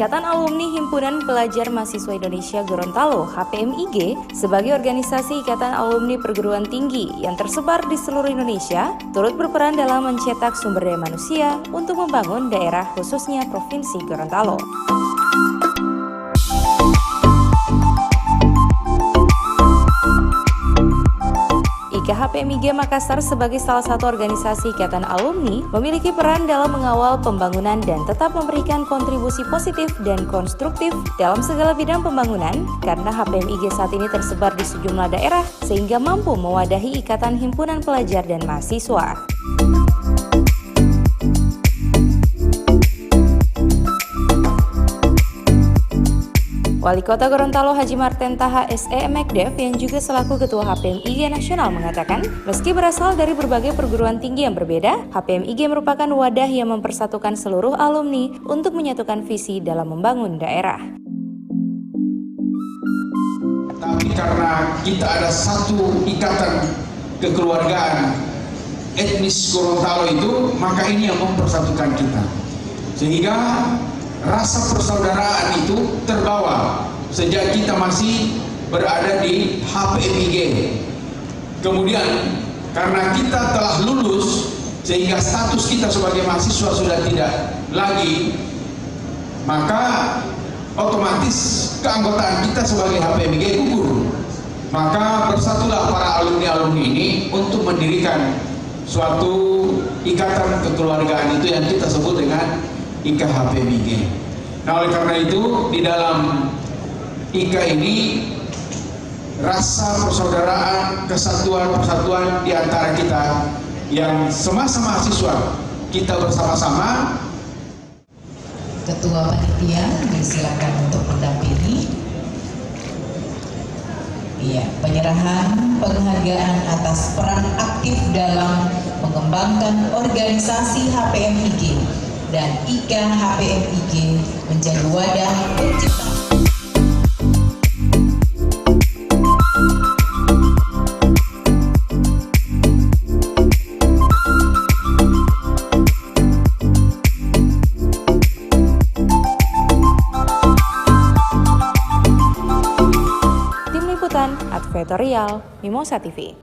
Ikatan Alumni Himpunan Pelajar Mahasiswa Indonesia Gorontalo (HPMIG) sebagai organisasi ikatan alumni perguruan tinggi yang tersebar di seluruh Indonesia turut berperan dalam mencetak sumber daya manusia untuk membangun daerah khususnya Provinsi Gorontalo. HPMIG Makassar sebagai salah satu organisasi ikatan alumni memiliki peran dalam mengawal pembangunan dan tetap memberikan kontribusi positif dan konstruktif dalam segala bidang pembangunan karena HPMIG saat ini tersebar di sejumlah daerah sehingga mampu mewadahi ikatan himpunan pelajar dan mahasiswa. Wali Kota Gorontalo Haji Marten Taha SE Mekdev yang juga selaku Ketua HPMIG Nasional mengatakan, meski berasal dari berbagai perguruan tinggi yang berbeda, HPMIG merupakan wadah yang mempersatukan seluruh alumni untuk menyatukan visi dalam membangun daerah. Tapi karena kita ada satu ikatan kekeluargaan etnis Gorontalo itu, maka ini yang mempersatukan kita. Sehingga rasa persaudaraan itu terbawa sejak kita masih berada di HPMIG. Kemudian karena kita telah lulus sehingga status kita sebagai mahasiswa sudah tidak lagi, maka otomatis keanggotaan kita sebagai HPMIG gugur. Maka bersatulah para alumni-alumni ini untuk mendirikan suatu ikatan kekeluargaan itu yang kita sebut dengan IKA HPMIG. Nah, oleh karena itu di dalam IKA ini rasa persaudaraan, kesatuan-persatuan di antara kita yang semasa mahasiswa kita bersama-sama. Ketua panitia disilakan untuk mendampingi. Iya, penyerahan penghargaan atas peran aktif dalam mengembangkan organisasi HPMIG dan IKA HPMIG menjadi wadah penciptaan. Tim Liputan Advertorial Mimosa TV.